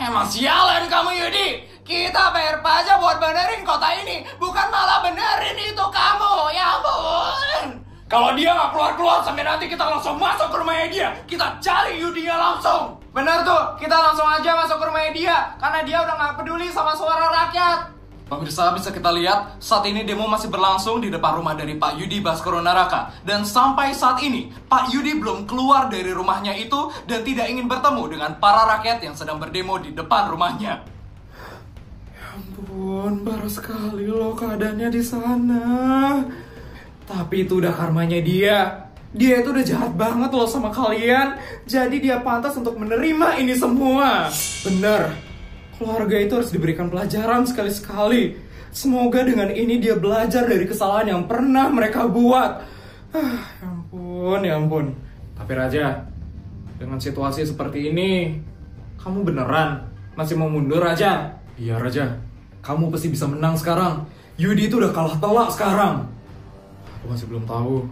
Emang sialan kamu Yudi. Kita bayar pajak buat benerin kota ini, bukan malah benerin itu kamu. Ya ampun. Kalau dia nggak keluar-keluar sampai nanti kita langsung masuk ke rumahnya dia. Kita cari Yudinya langsung. Bener tuh, kita langsung aja masuk ke rumahnya dia. Karena dia udah nggak peduli sama suara rakyat. Pemirsa, bisa kita lihat saat ini demo masih berlangsung di depan rumah dari Pak Yudi Baskoro Naraka. Dan sampai saat ini, Pak Yudi belum keluar dari rumahnya itu dan tidak ingin bertemu dengan para rakyat yang sedang berdemo di depan rumahnya. Ya ampun, baru sekali loh keadaannya di sana. Tapi itu udah karmanya dia. Dia itu udah jahat banget loh sama kalian. Jadi dia pantas untuk menerima ini semua. Bener, keluarga itu harus diberikan pelajaran sekali-sekali. Semoga dengan ini dia belajar dari kesalahan yang pernah mereka buat. Ya ampun. Tapi Raja, dengan situasi seperti ini, kamu beneran masih mau mundur Raja? Iya Raja, kamu pasti bisa menang sekarang. Yudi itu udah kalah telak sekarang. Aku masih belum tahu.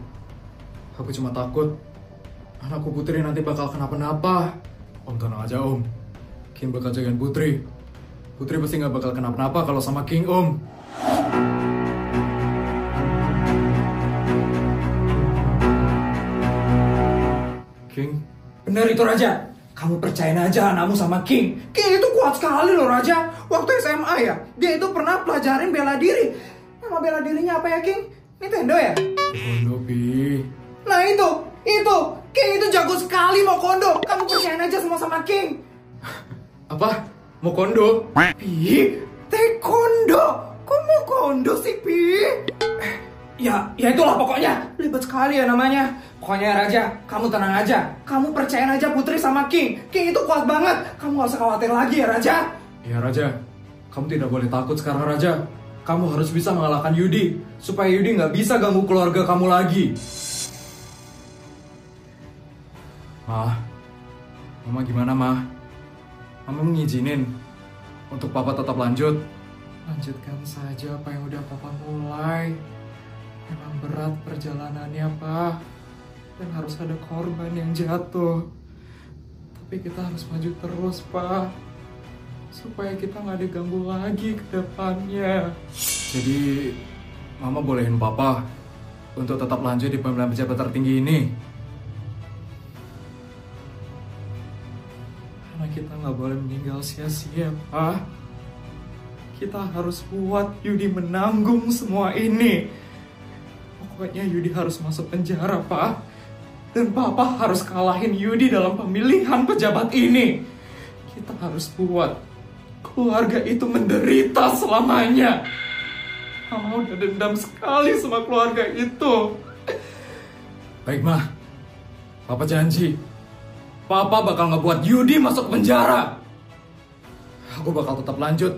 Aku cuma takut anakku Putri nanti bakal kenapa-napa. Om tenang aja Om, King bakal jagain Putri. Putri pasti gak bakal kenapa-napa kalau sama King Om. King? Benar itu Raja. Kamu percayain aja anakmu sama King. King itu kuat sekali loh Raja. Waktu SMA ya, dia itu pernah pelajarin bela diri. Nama bela dirinya apa ya King? Nintendo ya? Kondo, Pi. Nah itu, King itu jago sekali mau kondo. Kamu percayain aja semua sama King. Apa? Mau kondo? Pi, taekwondo. Kok mau kondo sih, Pi? Ya itulah pokoknya. Ribet sekali ya namanya. Pokoknya Raja, kamu tenang aja. Kamu percayain aja Putri sama King. King itu kuat banget. Kamu gak usah khawatir lagi ya Raja. Iya Raja, kamu tidak boleh takut sekarang Raja. Kamu harus bisa mengalahkan Yudi, supaya Yudi nggak bisa ganggu keluarga kamu lagi. Mama gimana Ma? Mama mengizinin untuk Papa tetap lanjut? Lanjutkan saja apa yang udah Papa mulai. Memang berat perjalanannya Pak, dan harus ada korban yang jatuh. Tapi kita harus maju terus Pak, supaya kita nggak diganggu lagi ke depannya. Jadi, Mama bolehin Papa untuk tetap lanjut di pemilihan pejabat tertinggi ini. Karena kita nggak boleh meninggal sia-sia, Pak. Kita harus buat Yudi menanggung semua ini. Pokoknya Yudi harus masuk penjara, Pak. Dan Papa harus kalahin Yudi dalam pemilihan pejabat ini. Kita harus buat keluarga itu menderita selamanya. Mama udah dendam sekali sama keluarga itu. Baik, Ma. Papa janji. Papa bakal ngebuat Yudi masuk penjara. Aku bakal tetap lanjut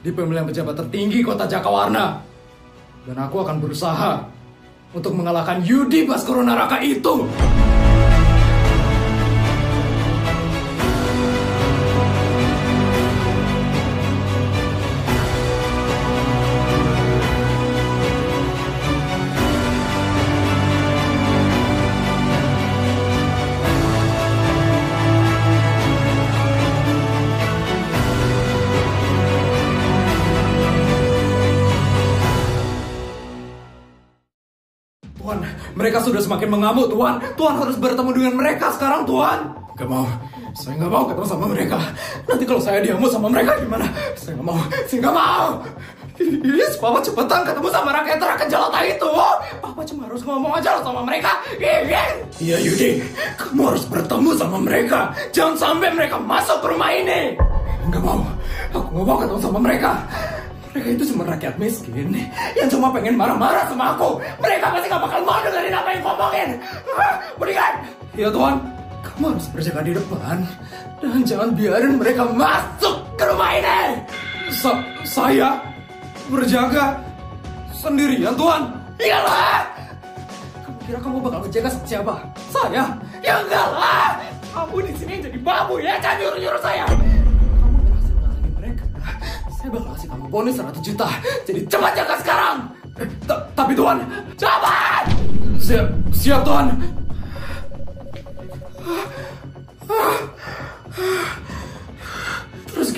di pemilihan pejabat tertinggi kota Jakawarna. Dan aku akan berusaha untuk mengalahkan Yudi Baskoro Naraka itu. Tuan, mereka sudah semakin mengamuk, Tuan. Tuan harus bertemu dengan mereka sekarang, Tuan. Gak mau. Saya gak mau ketemu sama mereka. Nanti kalau saya diamuk sama mereka gimana? Saya gak mau. Saya gak mau. Yes, Papa cepetan ketemu sama rakyat jelata itu. Papa cuma harus ngomong aja sama mereka. Iya, Yudi. Kamu harus bertemu sama mereka. Jangan sampai mereka masuk ke rumah ini. Gak mau. Aku gak mau ketemu sama mereka. Mereka itu cuma rakyat miskin yang cuma pengen marah-marah sama aku. Mereka pasti gak bakal mau dengerin apa yang ngomongin. Berikan. Ya Tuan, kamu harus berjaga di depan dan jangan biarin mereka masuk ke rumah ini. Saya berjaga sendirian, Tuan. Iyalah. Kamu kira kamu bakal berjaga sama siapa? Saya? Ya enggak lah. Kamu di sini jadi babu ya, jangan nyuruh-nyuruh saya. Saya bakal kasih kamu bonus 100 juta. Jadi cepat jaga sekarang. Tapi Tuan, cepat. Siap Tuan.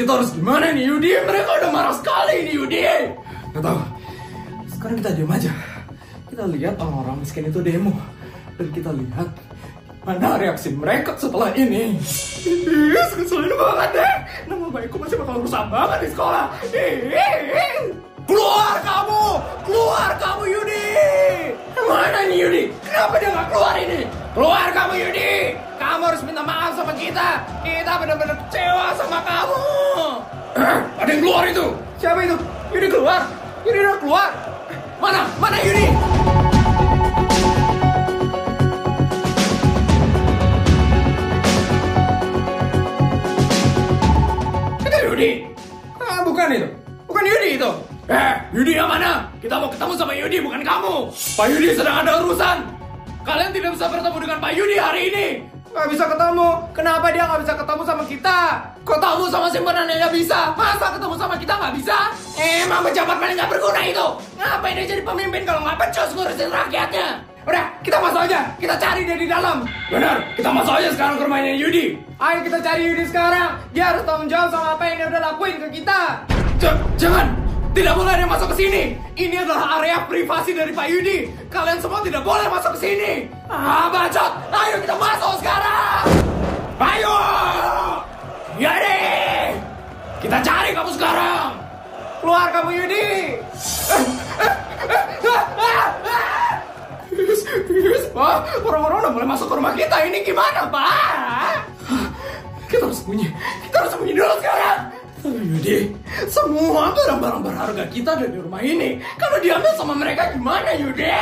kita harus gimana nih Yudi? Mereka udah marah sekali nih Yudi. Gak tau. Sekarang kita diam aja. Kita lihat orang-orang miskin itu demo. Dan kita lihat mana reaksi mereka setelah ini. Keselin banget deh. Nama baikku masih bakal rusak banget di sekolah. Keluar kamu Yudi. Mana nih Yudi? Kenapa dia gak keluar ini? Keluar kamu Yudi. Kamu harus minta maaf sama kita. Kita benar-benar kecewa sama kamu. Ada yang keluar itu. Siapa itu? Yudi keluar. Yudi udah keluar. Mana Yudi? Itu Yudi. Bukan itu. Bukan Yudi itu. Yudi yang mana? Kita mau ketemu sama Yudi, bukan kamu. Pak Yudi sedang ada urusan. Kalian tidak bisa bertemu dengan Pak Yudi hari ini. Gak bisa ketemu. Kenapa dia gak bisa ketemu sama kita? Ketemu sama simpenannya gak bisa. Masa ketemu sama kita gak bisa? Emang pejabat paling gak berguna itu. Ngapain dia jadi pemimpin kalau gak becus ngurusin rakyatnya? Udah, kita masuk aja. Kita cari dia di dalam. Benar, kita masuk aja sekarang ke rumahnya Yudi. Ayo kita cari Yudi sekarang. Dia harus tanggung jawab sama apa yang dia udah lakuin ke kita. Jangan. Tidak boleh ada yang masuk ke sini. Ini adalah area privasi dari Pak Yudi. Kalian semua tidak boleh masuk ke sini. Bacot. Ayo kita masuk sekarang. Ayo. Yudi. Kita cari kamu sekarang. Keluar kamu Yudi. Pak, orang-orang udah mulai masuk ke rumah kita. Ini gimana, Pak? Kita harus sembunyi. Dulu sekarang. Yudi, semua barang-barang berharga kita ada di rumah ini. Kalau diambil sama mereka gimana, Yudi?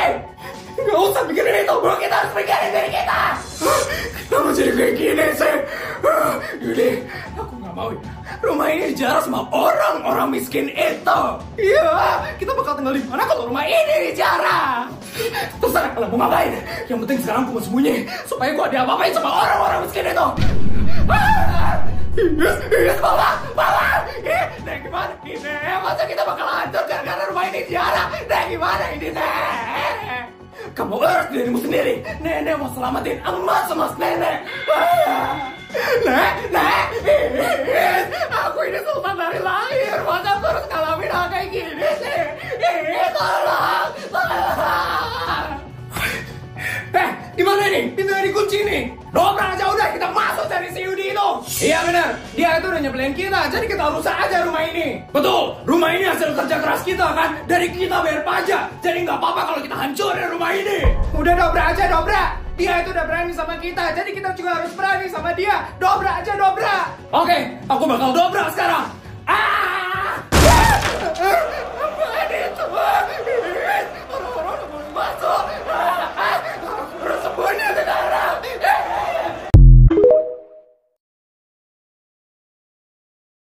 Gak usah pikirin itu, bro. Kita harus pikirin diri kita. Kenapa jadi kayak gini sih? Yudi, aku gak mau ya. Rumah ini dijarah sama orang-orang miskin itu. Iya, kita bakal tinggal di mana kalau rumah ini dijarah? Terserah kalian mau ngapain. Yang penting sekarang aku mau sembunyi supaya gue diapa-apain sama orang-orang miskin itu. Bapak, Nek gimana ini? Masa kita bakal hancur gara-gara rumah ini dijarah? Nek gimana ini, Nek? Kamu urus dirimu sendiri. Nenek mau selamatin emas sama nenek. Nek, aku ini sultan dari lahir. Masa aku harus ngalamin hal kayak gini sih? Tolong. Gimana nih? Pintunya dikunci nih. Dobrak aja udah, kita masuk dari si Yudi itu. Iya benar, dia itu udah nyebelin kita. Jadi kita rusak aja rumah ini. Betul, rumah ini hasil kerja keras kita kan. Dari kita bayar pajak. Jadi nggak apa-apa kalau kita hancurin rumah ini. Udah dobrak aja, dobrak. Dia itu udah berani sama kita. Jadi kita juga harus berani sama dia. Dobrak aja, dobrak. Oke, aku bakal dobrak sekarang.